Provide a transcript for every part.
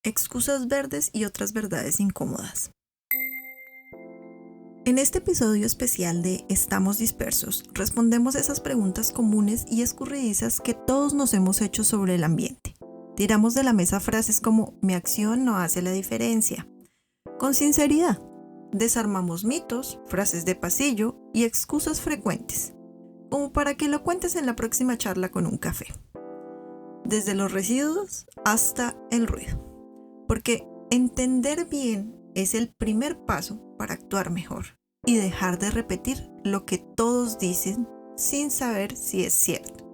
excusas verdes y otras verdades incómodas. En este episodio especial de Estamos dispersos, respondemos esas preguntas comunes y escurridizas que todos nos hemos hecho sobre el ambiente. Tiramos de la mesa frases como mi acción no hace la diferencia. Con sinceridad, desarmamos mitos, frases de pasillo y excusas frecuentes, como para que lo cuentes en la próxima charla con un café. Desde los residuos hasta el ruido. Porque entender bien es el primer paso para actuar mejor y dejar de repetir lo que todos dicen sin saber si es cierto,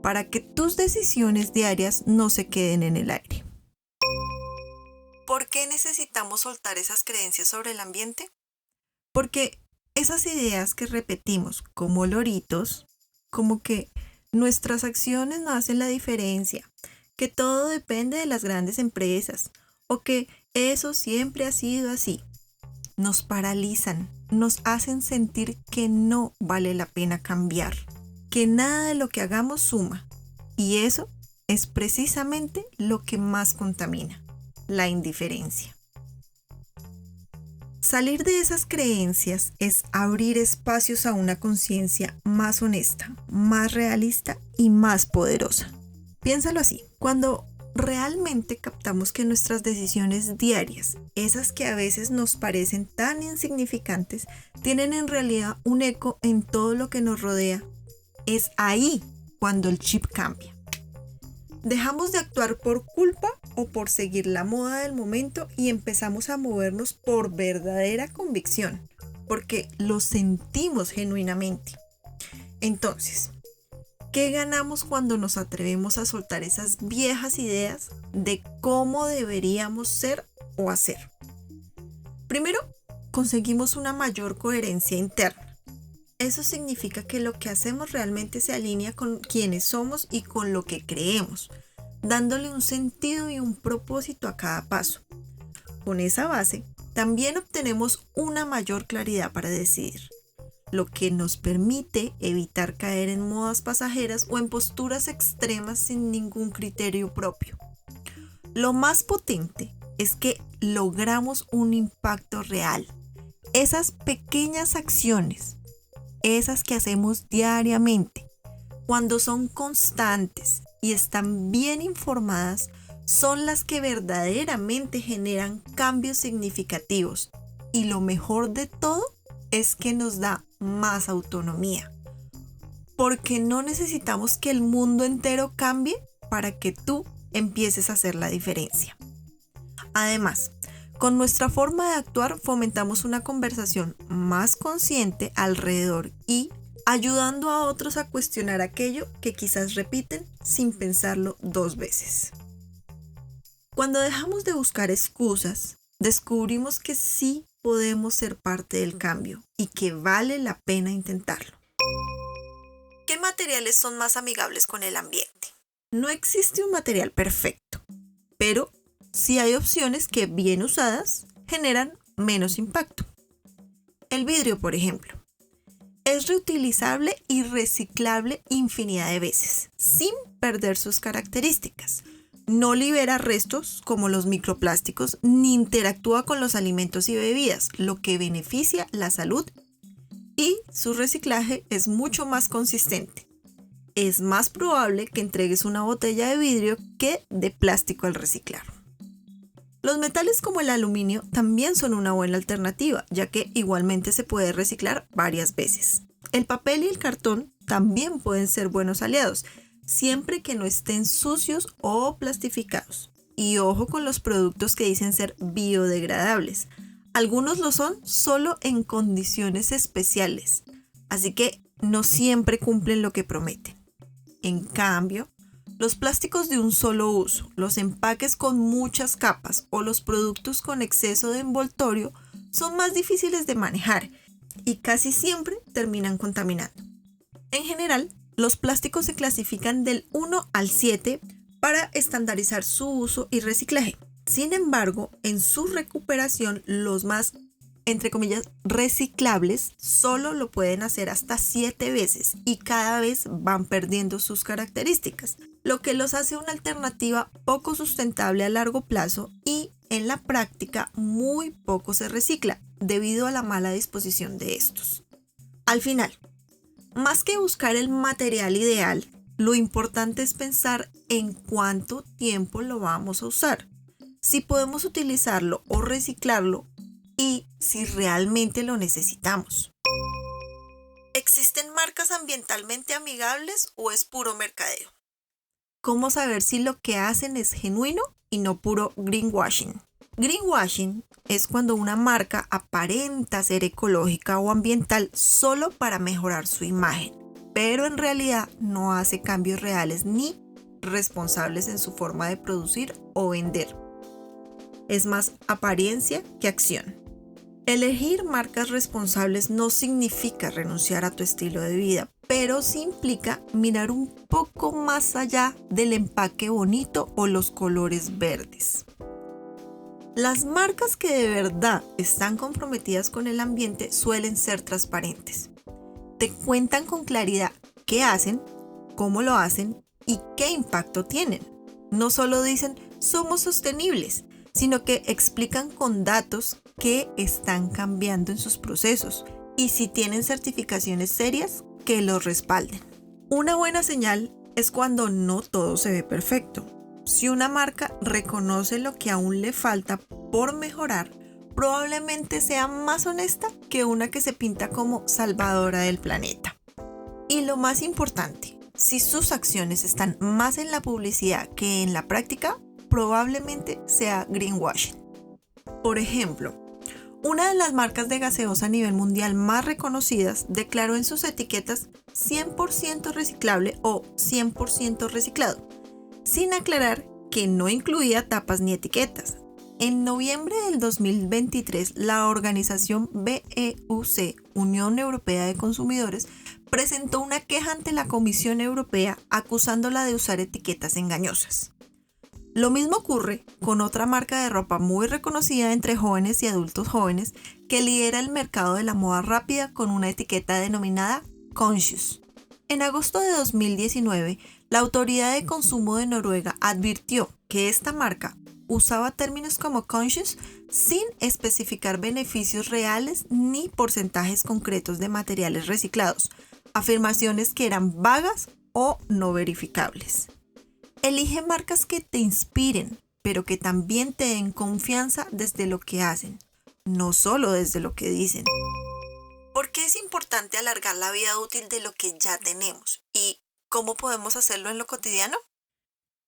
para que tus decisiones diarias no se queden en el aire. ¿Por qué necesitamos soltar esas creencias sobre el ambiente? Porque esas ideas que repetimos como loritos, como que nuestras acciones no hacen la diferencia, que todo depende de las grandes empresas o que eso siempre ha sido así, nos paralizan, nos hacen sentir que no vale la pena cambiar, que nada de lo que hagamos suma. Y eso es precisamente lo que más contamina, la indiferencia. Salir de esas creencias es abrir espacios a una conciencia más honesta, más realista y más poderosa. Piénsalo así, cuando realmente captamos que nuestras decisiones diarias, esas que a veces nos parecen tan insignificantes, tienen en realidad un eco en todo lo que nos rodea, es ahí cuando el chip cambia. Dejamos de actuar por culpa o por seguir la moda del momento y empezamos a movernos por verdadera convicción, porque lo sentimos genuinamente. Entonces, ¿qué ganamos cuando nos atrevemos a soltar esas viejas ideas de cómo deberíamos ser o hacer? Primero, conseguimos una mayor coherencia interna. Eso significa que lo que hacemos realmente se alinea con quienes somos y con lo que creemos, dándole un sentido y un propósito a cada paso. Con esa base, también obtenemos una mayor claridad para decidir, lo que nos permite evitar caer en modas pasajeras o en posturas extremas sin ningún criterio propio. Lo más potente es que logramos un impacto real. Esas pequeñas acciones, esas que hacemos diariamente, cuando son constantes y están bien informadas, son las que verdaderamente generan cambios significativos. Y lo mejor de todo es que nos da más autonomía. Porque no necesitamos que el mundo entero cambie para que tú empieces a hacer la diferencia. Además, con nuestra forma de actuar fomentamos una conversación más consciente alrededor y ayudando a otros a cuestionar aquello que quizás repiten sin pensarlo dos veces. Cuando dejamos de buscar excusas, descubrimos que sí podemos ser parte del cambio y que vale la pena intentarlo. ¿Qué materiales son más amigables con el ambiente? No existe un material perfecto, pero sí hay opciones que, bien usadas, generan menos impacto. El vidrio, por ejemplo, es reutilizable y reciclable infinidad de veces, sin perder sus características. No libera restos como los microplásticos, ni interactúa con los alimentos y bebidas, lo que beneficia la salud, y su reciclaje es mucho más consistente. Es más probable que entregues una botella de vidrio que de plástico al reciclar. Los metales como el aluminio también son una buena alternativa, ya que igualmente se puede reciclar varias veces. El papel y el cartón también pueden ser buenos aliados, siempre que no estén sucios o plastificados. Y ojo con los productos que dicen ser biodegradables. Algunos lo son solo en condiciones especiales, así que no siempre cumplen lo que prometen. En cambio, los plásticos de un solo uso, los empaques con muchas capas o los productos con exceso de envoltorio son más difíciles de manejar y casi siempre terminan contaminando. En general, los plásticos se clasifican del 1 al 7 para estandarizar su uso y reciclaje. Sin embargo, en su recuperación, los más entre comillas, reciclables, solo lo pueden hacer hasta 7 veces y cada vez van perdiendo sus características, lo que los hace una alternativa poco sustentable a largo plazo y en la práctica muy poco se recicla debido a la mala disposición de estos. Al final, más que buscar el material ideal, lo importante es pensar en cuánto tiempo lo vamos a usar, si podemos utilizarlo o reciclarlo y si realmente lo necesitamos. ¿Existen marcas ambientalmente amigables o es puro mercadeo? ¿Cómo saber si lo que hacen es genuino y no puro greenwashing? Greenwashing es cuando una marca aparenta ser ecológica o ambiental solo para mejorar su imagen, pero en realidad no hace cambios reales ni responsables en su forma de producir o vender. Es más apariencia que acción. Elegir marcas responsables no significa renunciar a tu estilo de vida, pero sí implica mirar un poco más allá del empaque bonito o los colores verdes. Las marcas que de verdad están comprometidas con el ambiente suelen ser transparentes. Te cuentan con claridad qué hacen, cómo lo hacen y qué impacto tienen. No solo dicen somos sostenibles, sino que explican con datos qué están cambiando en sus procesos y si tienen certificaciones serias que los respalden. Una buena señal es cuando no todo se ve perfecto. Si una marca reconoce lo que aún le falta por mejorar, probablemente sea más honesta que una que se pinta como salvadora del planeta. Y lo más importante, si sus acciones están más en la publicidad que en la práctica, probablemente sea greenwashing. Por ejemplo, una de las marcas de gaseosa a nivel mundial más reconocidas declaró en sus etiquetas 100% reciclable o 100% reciclado, sin aclarar que no incluía tapas ni etiquetas. En noviembre del 2023, la organización BEUC, Unión Europea de Consumidores, presentó una queja ante la Comisión Europea acusándola de usar etiquetas engañosas. Lo mismo ocurre con otra marca de ropa muy reconocida entre jóvenes y adultos jóvenes que lidera el mercado de la moda rápida con una etiqueta denominada Conscious. En agosto de 2019, la Autoridad de Consumo de Noruega advirtió que esta marca usaba términos como conscious sin especificar beneficios reales ni porcentajes concretos de materiales reciclados, afirmaciones que eran vagas o no verificables. Elige marcas que te inspiren, pero que también te den confianza desde lo que hacen, no solo desde lo que dicen. ¿Por qué es importante alargar la vida útil de lo que ya tenemos? ¿Y cómo podemos hacerlo en lo cotidiano?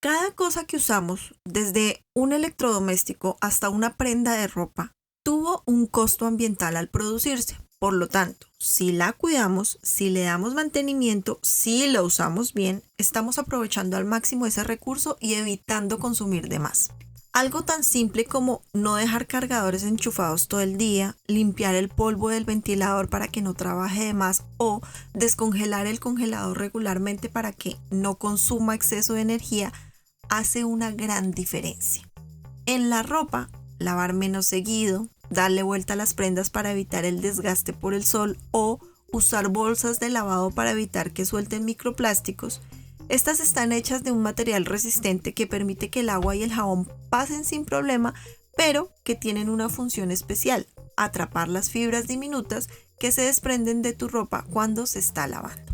Cada cosa que usamos, desde un electrodoméstico hasta una prenda de ropa, tuvo un costo ambiental al producirse. Por lo tanto, si la cuidamos, si le damos mantenimiento, si la usamos bien, estamos aprovechando al máximo ese recurso y evitando consumir de más. Algo tan simple como no dejar cargadores enchufados todo el día, limpiar el polvo del ventilador para que no trabaje de más o descongelar el congelador regularmente para que no consuma exceso de energía, hace una gran diferencia. En la ropa, lavar menos seguido, darle vuelta a las prendas para evitar el desgaste por el sol o usar bolsas de lavado para evitar que suelten microplásticos. Estas están hechas de un material resistente que permite que el agua y el jabón pasen sin problema, pero que tienen una función especial: atrapar las fibras diminutas que se desprenden de tu ropa cuando se está lavando.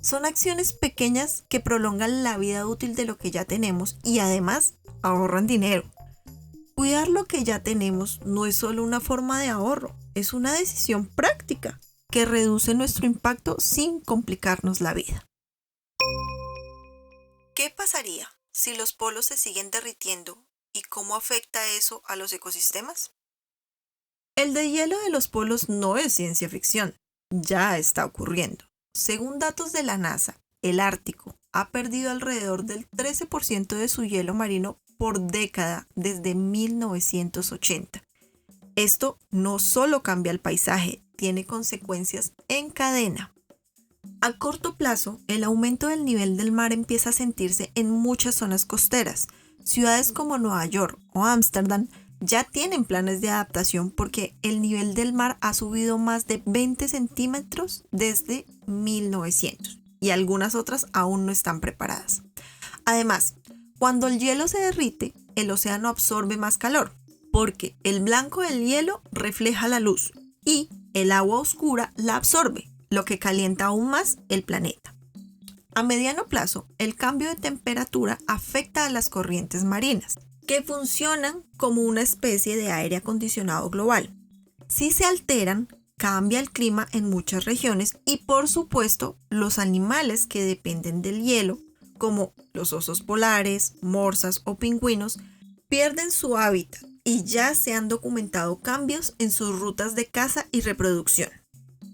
Son acciones pequeñas que prolongan la vida útil de lo que ya tenemos y además ahorran dinero. Cuidar lo que ya tenemos no es solo una forma de ahorro, es una decisión práctica que reduce nuestro impacto sin complicarnos la vida. ¿Qué pasaría si los polos se siguen derritiendo y cómo afecta eso a los ecosistemas? El deshielo de los polos no es ciencia ficción, ya está ocurriendo. Según datos de la NASA, el Ártico ha perdido alrededor del 13% de su hielo marino por década desde 1980. Esto no solo cambia el paisaje, tiene consecuencias en cadena. A corto plazo, el aumento del nivel del mar empieza a sentirse en muchas zonas costeras. Ciudades como Nueva York o Ámsterdam ya tienen planes de adaptación porque el nivel del mar ha subido más de 20 centímetros desde 1900 y algunas otras aún no están preparadas. Además, cuando el hielo se derrite, el océano absorbe más calor porque el blanco del hielo refleja la luz y el agua oscura la absorbe, lo que calienta aún más el planeta. A mediano plazo, el cambio de temperatura afecta a las corrientes marinas, que funcionan como una especie de aire acondicionado global. Si se alteran, cambia el clima en muchas regiones y, por supuesto, los animales que dependen del hielo, como los osos polares, morsas o pingüinos, pierden su hábitat y ya se han documentado cambios en sus rutas de caza y reproducción.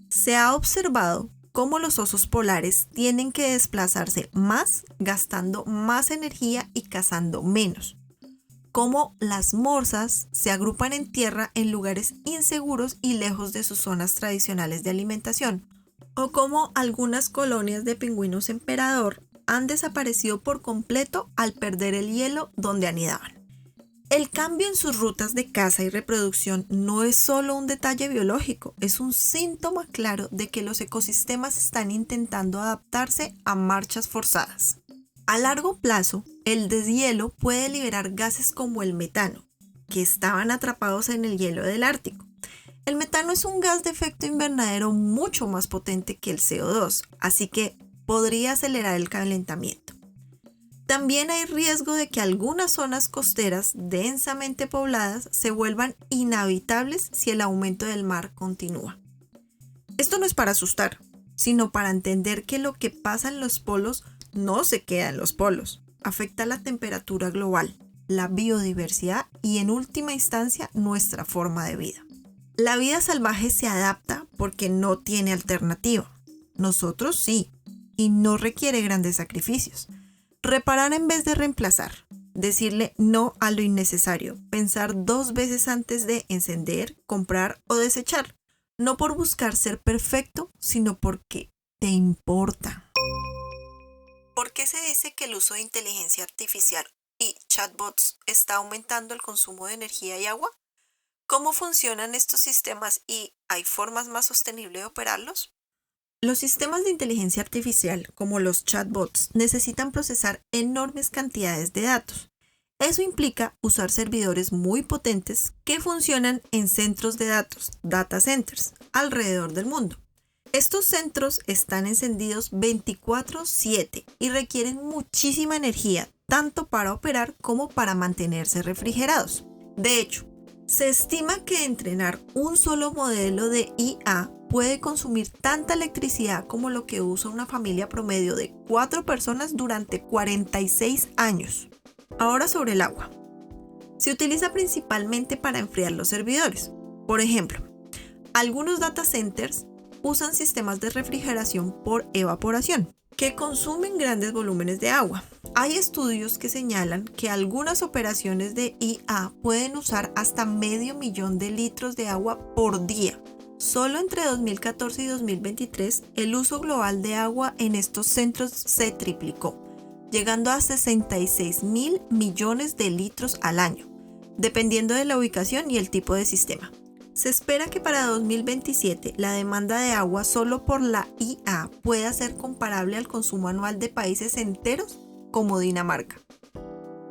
Se ha observado cómo los osos polares tienen que desplazarse más, gastando más energía y cazando menos. Cómo las morsas se agrupan en tierra en lugares inseguros y lejos de sus zonas tradicionales de alimentación, o cómo algunas colonias de pingüinos emperador han desaparecido por completo al perder el hielo donde anidaban. El cambio en sus rutas de caza y reproducción no es solo un detalle biológico, es un síntoma claro de que los ecosistemas están intentando adaptarse a marchas forzadas. A largo plazo, el deshielo puede liberar gases como el metano, que estaban atrapados en el hielo del Ártico. El metano es un gas de efecto invernadero mucho más potente que el CO2, así que podría acelerar el calentamiento. También hay riesgo de que algunas zonas costeras densamente pobladas se vuelvan inhabitables si el aumento del mar continúa. Esto no es para asustar, sino para entender que lo que pasa en los polos no se queda en los polos, afecta la temperatura global, la biodiversidad y en última instancia nuestra forma de vida. La vida salvaje se adapta porque no tiene alternativa. Nosotros sí, y no requiere grandes sacrificios. Reparar en vez de reemplazar, decirle no a lo innecesario, pensar 2 veces antes de encender, comprar o desechar, no por buscar ser perfecto, sino porque te importa. ¿Por qué se dice que el uso de inteligencia artificial y chatbots está aumentando el consumo de energía y agua? ¿Cómo funcionan estos sistemas y hay formas más sostenibles de operarlos? Los sistemas de inteligencia artificial, como los chatbots, necesitan procesar enormes cantidades de datos. Eso implica usar servidores muy potentes que funcionan en centros de datos, data centers, alrededor del mundo. Estos centros están encendidos 24/7 y requieren muchísima energía, tanto para operar como para mantenerse refrigerados. De hecho, se estima que entrenar un solo modelo de IA puede consumir tanta electricidad como lo que usa una familia promedio de 4 personas durante 46 años. Ahora sobre el agua. Se utiliza principalmente para enfriar los servidores. Por ejemplo, algunos data centers usan sistemas de refrigeración por evaporación, que consumen grandes volúmenes de agua. Hay estudios que señalan que algunas operaciones de IA pueden usar hasta 500.000 de litros de agua por día. Solo entre 2014 y 2023, el uso global de agua en estos centros se triplicó, llegando a 66.000 millones de litros al año, dependiendo de la ubicación y el tipo de sistema. Se espera que para 2027 la demanda de agua solo por la IA pueda ser comparable al consumo anual de países enteros como Dinamarca.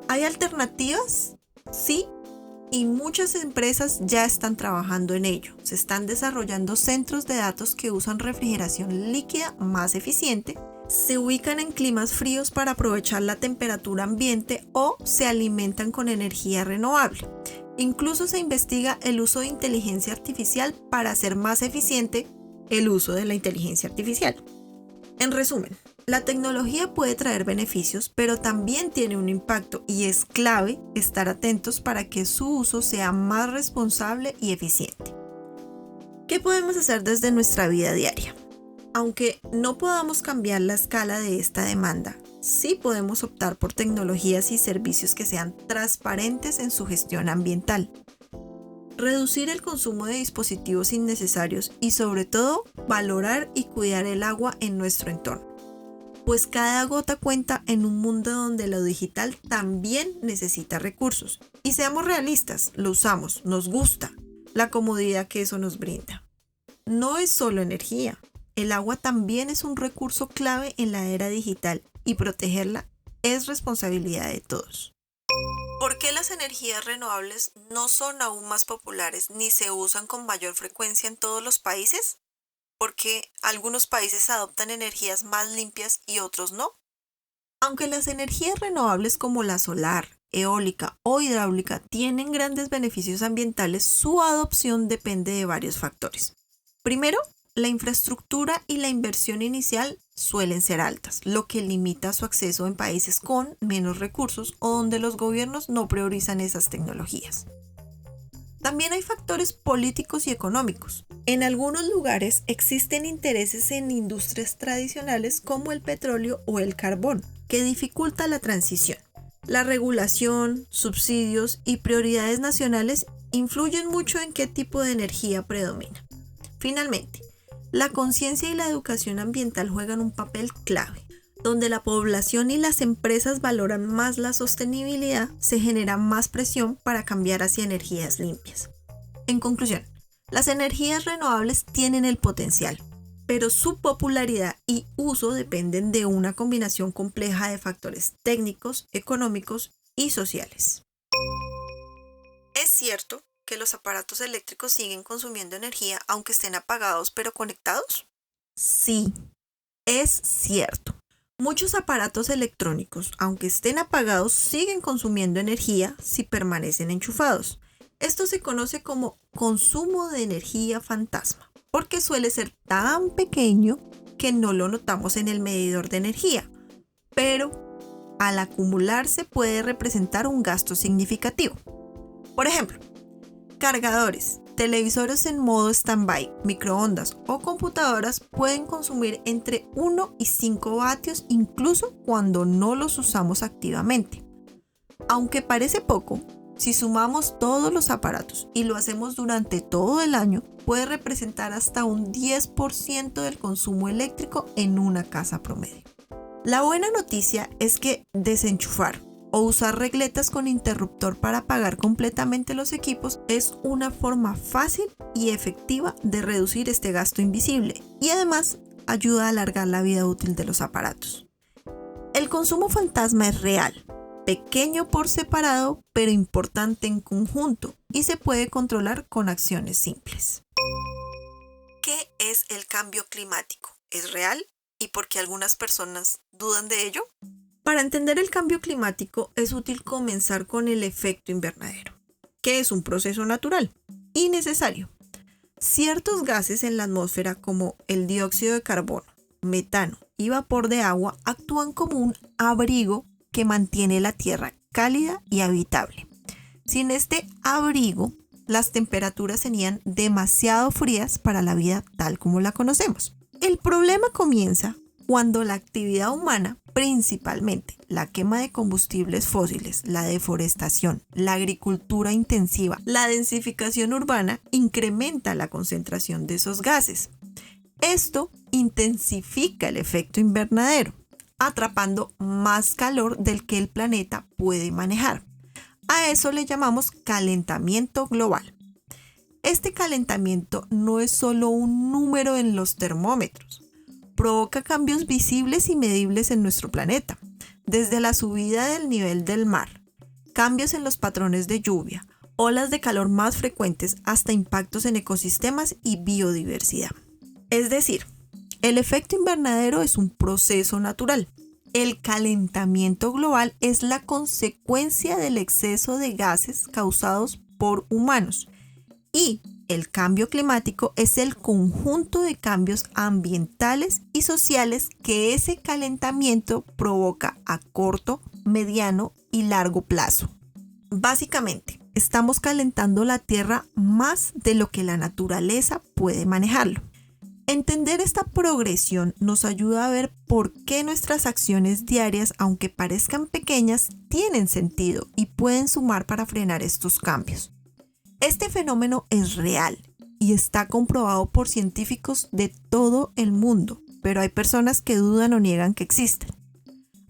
¿Hay alternativas? Sí, y muchas empresas ya están trabajando en ello. Se están desarrollando centros de datos que usan refrigeración líquida más eficiente, se ubican en climas fríos para aprovechar la temperatura ambiente o se alimentan con energía renovable. Incluso se investiga el uso de inteligencia artificial para hacer más eficiente el uso de la inteligencia artificial. En resumen, la tecnología puede traer beneficios, pero también tiene un impacto y es clave estar atentos para que su uso sea más responsable y eficiente. ¿Qué podemos hacer desde nuestra vida diaria? Aunque no podamos cambiar la escala de esta demanda, sí podemos optar por tecnologías y servicios que sean transparentes en su gestión ambiental. Reducir el consumo de dispositivos innecesarios y sobre todo valorar y cuidar el agua en nuestro entorno. pues cada gota cuenta en un mundo donde lo digital también necesita recursos. Y seamos realistas, lo usamos, nos gusta la comodidad que eso nos brinda. No es solo energía, el agua también es un recurso clave en la era digital y protegerla es responsabilidad de todos. ¿Por qué las energías renovables no son aún más populares ni se usan con mayor frecuencia en todos los países? Porque algunos países adoptan energías más limpias y otros no. Aunque las energías renovables como la solar, eólica o hidráulica tienen grandes beneficios ambientales, su adopción depende de varios factores. Primero, la infraestructura y la inversión inicial suelen ser altas, lo que limita su acceso en países con menos recursos o donde los gobiernos no priorizan esas tecnologías. También hay factores políticos y económicos. En algunos lugares existen intereses en industrias tradicionales como el petróleo o el carbón, que dificulta la transición. La regulación, subsidios y prioridades nacionales influyen mucho en qué tipo de energía predomina. Finalmente, la conciencia y la educación ambiental juegan un papel clave. Donde la población y las empresas valoran más la sostenibilidad, se genera más presión para cambiar hacia energías limpias. En conclusión, las energías renovables tienen el potencial, pero su popularidad y uso dependen de una combinación compleja de factores técnicos, económicos y sociales. ¿Es cierto que los aparatos eléctricos siguen consumiendo energía aunque estén apagados pero conectados? Sí, es cierto. Muchos aparatos electrónicos, aunque estén apagados, siguen consumiendo energía si permanecen enchufados. Esto se conoce como consumo de energía fantasma, porque suele ser tan pequeño que no lo notamos en el medidor de energía, pero al acumularse puede representar un gasto significativo. Por ejemplo, cargadores, televisores en modo stand-by, microondas o computadoras pueden consumir entre 1 y 5 vatios incluso cuando no los usamos activamente. Aunque parece poco, si sumamos todos los aparatos y lo hacemos durante todo el año, puede representar hasta un 10% del consumo eléctrico en una casa promedio. La buena noticia es que desenchufar o usar regletas con interruptor para apagar completamente los equipos es una forma fácil y efectiva de reducir este gasto invisible y además ayuda a alargar la vida útil de los aparatos. El consumo fantasma es real, pequeño por separado, pero importante en conjunto y se puede controlar con acciones simples. ¿Qué es el cambio climático? ¿Es real? ¿Y por qué algunas personas dudan de ello? Para entender el cambio climático es útil comenzar con el efecto invernadero, que es un proceso natural y necesario. Ciertos gases en la atmósfera como el dióxido de carbono, metano y vapor de agua actúan como un abrigo que mantiene la Tierra cálida y habitable. Sin este abrigo, las temperaturas serían demasiado frías para la vida tal como la conocemos. El problema comienza cuando la actividad humana, principalmente la quema de combustibles fósiles, la deforestación, la agricultura intensiva, la densificación urbana, incrementa la concentración de esos gases. Esto intensifica el efecto invernadero, atrapando más calor del que el planeta puede manejar. A eso le llamamos calentamiento global. Este calentamiento no es solo un número en los termómetros. Provoca cambios visibles y medibles en nuestro planeta, desde la subida del nivel del mar, cambios en los patrones de lluvia, olas de calor más frecuentes, hasta impactos en ecosistemas y biodiversidad. Es decir, el efecto invernadero es un proceso natural. El calentamiento global es la consecuencia del exceso de gases causados por humanos y el cambio climático es el conjunto de cambios ambientales y sociales que ese calentamiento provoca a corto, mediano y largo plazo. Básicamente, estamos calentando la Tierra más de lo que la naturaleza puede manejarlo. Entender esta progresión nos ayuda a ver por qué nuestras acciones diarias, aunque parezcan pequeñas, tienen sentido y pueden sumar para frenar estos cambios. Este fenómeno es real y está comprobado por científicos de todo el mundo. pero hay personas que dudan o niegan que existen.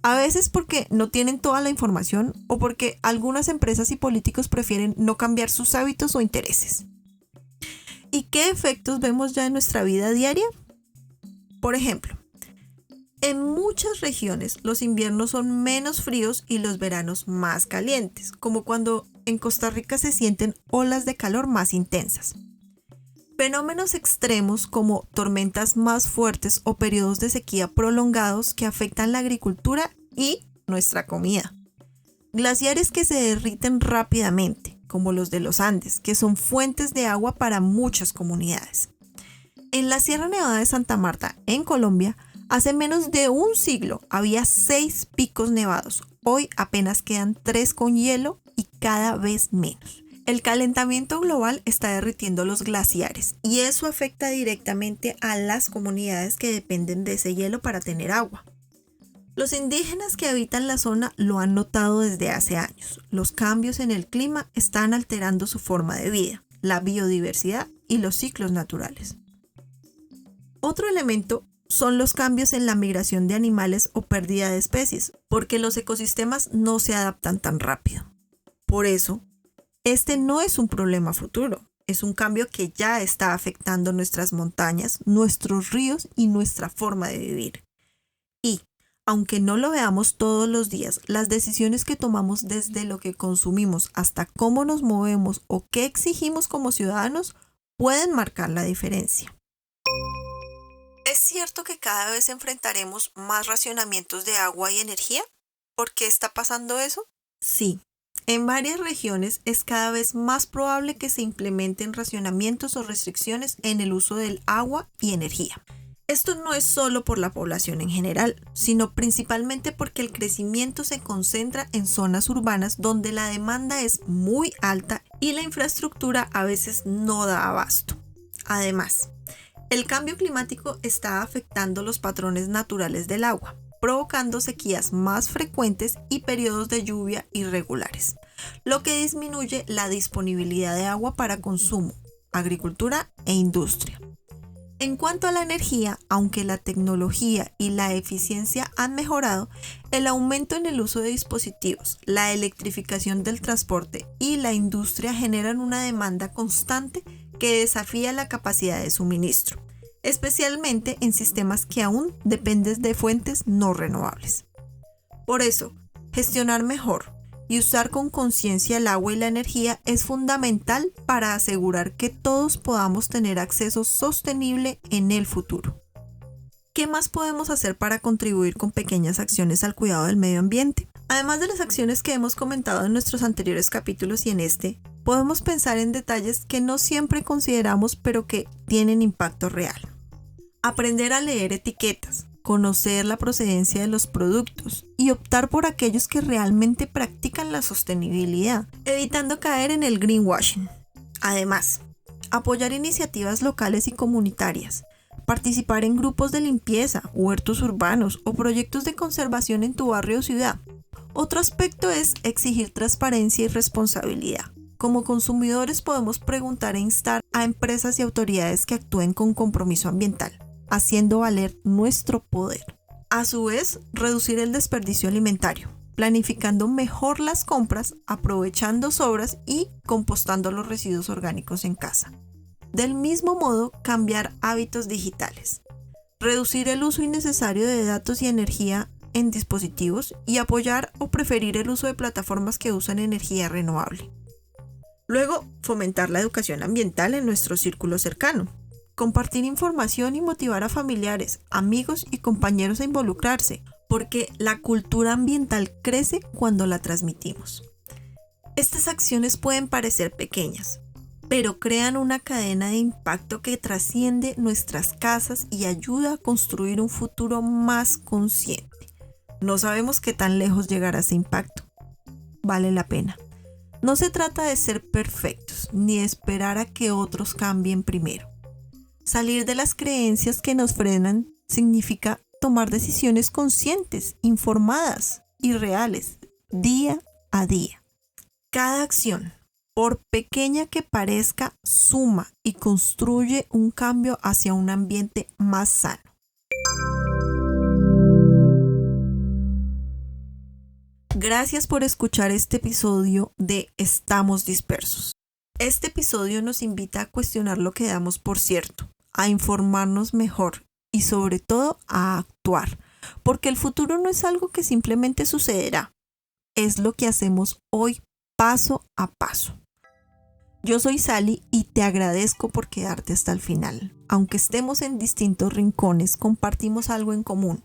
A veces porque no tienen toda la información o porque algunas empresas y políticos prefieren no cambiar sus hábitos o intereses. ¿Y qué efectos vemos ya en nuestra vida diaria? Por ejemplo, en muchas regiones los inviernos son menos fríos y los veranos más calientes, como cuando en Costa Rica se sienten olas de calor más intensas. Fenómenos extremos como tormentas más fuertes o periodos de sequía prolongados que afectan la agricultura y nuestra comida. Glaciares que se derriten rápidamente, como los de los Andes, que son fuentes de agua para muchas comunidades. En la Sierra Nevada de Santa Marta, en Colombia, hace menos de un siglo había 6 picos nevados. Hoy apenas quedan 3 con hielo y cada vez menos. El calentamiento global está derritiendo los glaciares y eso afecta directamente a las comunidades que dependen de ese hielo para tener agua. Los indígenas que habitan la zona lo han notado desde hace años. Los cambios en el clima están alterando su forma de vida, la biodiversidad y los ciclos naturales. Otro elemento son los cambios en la migración de animales o pérdida de especies, porque los ecosistemas no se adaptan tan rápido. Por eso, este no es un problema futuro, es un cambio que ya está afectando nuestras montañas, nuestros ríos y nuestra forma de vivir. Y, aunque no lo veamos todos los días, las decisiones que tomamos desde lo que consumimos hasta cómo nos movemos o qué exigimos como ciudadanos pueden marcar la diferencia. ¿Es cierto que cada vez enfrentaremos más racionamientos de agua y energía? ¿Por qué está pasando eso? Sí. En varias regiones es cada vez más probable que se implementen racionamientos o restricciones en el uso del agua y energía. Esto no es solo por la población en general, sino principalmente porque el crecimiento se concentra en zonas urbanas donde la demanda es muy alta y la infraestructura a veces no da abasto. Además, el cambio climático está afectando los patrones naturales del agua, provocando sequías más frecuentes y periodos de lluvia irregulares, lo que disminuye la disponibilidad de agua para consumo, agricultura e industria. En cuanto a la energía, aunque la tecnología y la eficiencia han mejorado, el aumento en el uso de dispositivos, la electrificación del transporte y la industria generan una demanda constante que desafía la capacidad de suministro, especialmente en sistemas que aún dependen de fuentes no renovables. Por eso, gestionar mejor y usar con conciencia el agua y la energía es fundamental para asegurar que todos podamos tener acceso sostenible en el futuro. ¿Qué más podemos hacer para contribuir con pequeñas acciones al cuidado del medio ambiente? Además de las acciones que hemos comentado en nuestros anteriores capítulos y en este, podemos pensar en detalles que no siempre consideramos pero que tienen impacto real. Aprender a leer etiquetas, conocer la procedencia de los productos y optar por aquellos que realmente practican la sostenibilidad, evitando caer en el greenwashing. Además, apoyar iniciativas locales y comunitarias, participar en grupos de limpieza, huertos urbanos o proyectos de conservación en tu barrio o ciudad. Otro aspecto es exigir transparencia y responsabilidad. Como consumidores podemos preguntar e instar a empresas y autoridades que actúen con compromiso ambiental, haciendo valer nuestro poder. A su vez, reducir el desperdicio alimentario, planificando mejor las compras, aprovechando sobras y compostando los residuos orgánicos en casa. Del mismo modo, cambiar hábitos digitales, reducir el uso innecesario de datos y energía en dispositivos y apoyar o preferir el uso de plataformas que usan energía renovable. Luego, fomentar la educación ambiental en nuestro círculo cercano. Compartir información y motivar a familiares, amigos y compañeros a involucrarse, porque la cultura ambiental crece cuando la transmitimos. Estas acciones pueden parecer pequeñas, pero crean una cadena de impacto que trasciende nuestras casas y ayuda a construir un futuro más consciente. No sabemos qué tan lejos llegará ese impacto. Vale la pena. No se trata de ser perfectos, ni esperar a que otros cambien primero. Salir de las creencias que nos frenan significa tomar decisiones conscientes, informadas y reales, día a día. Cada acción, por pequeña que parezca, suma y construye un cambio hacia un ambiente más sano. Gracias por escuchar este episodio de Estamos Dispersos. Este episodio nos invita a cuestionar lo que damos por cierto, a informarnos mejor y sobre todo a actuar, porque el futuro no es algo que simplemente sucederá, es lo que hacemos hoy paso a paso. Yo soy Sally y te agradezco por quedarte hasta el final. Aunque estemos en distintos rincones, compartimos algo en común,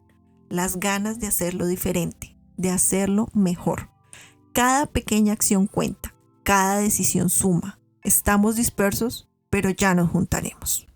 las ganas de hacerlo diferente, de hacerlo mejor. Cada pequeña acción cuenta, cada decisión suma. Estamos dispersos, pero ya nos juntaremos.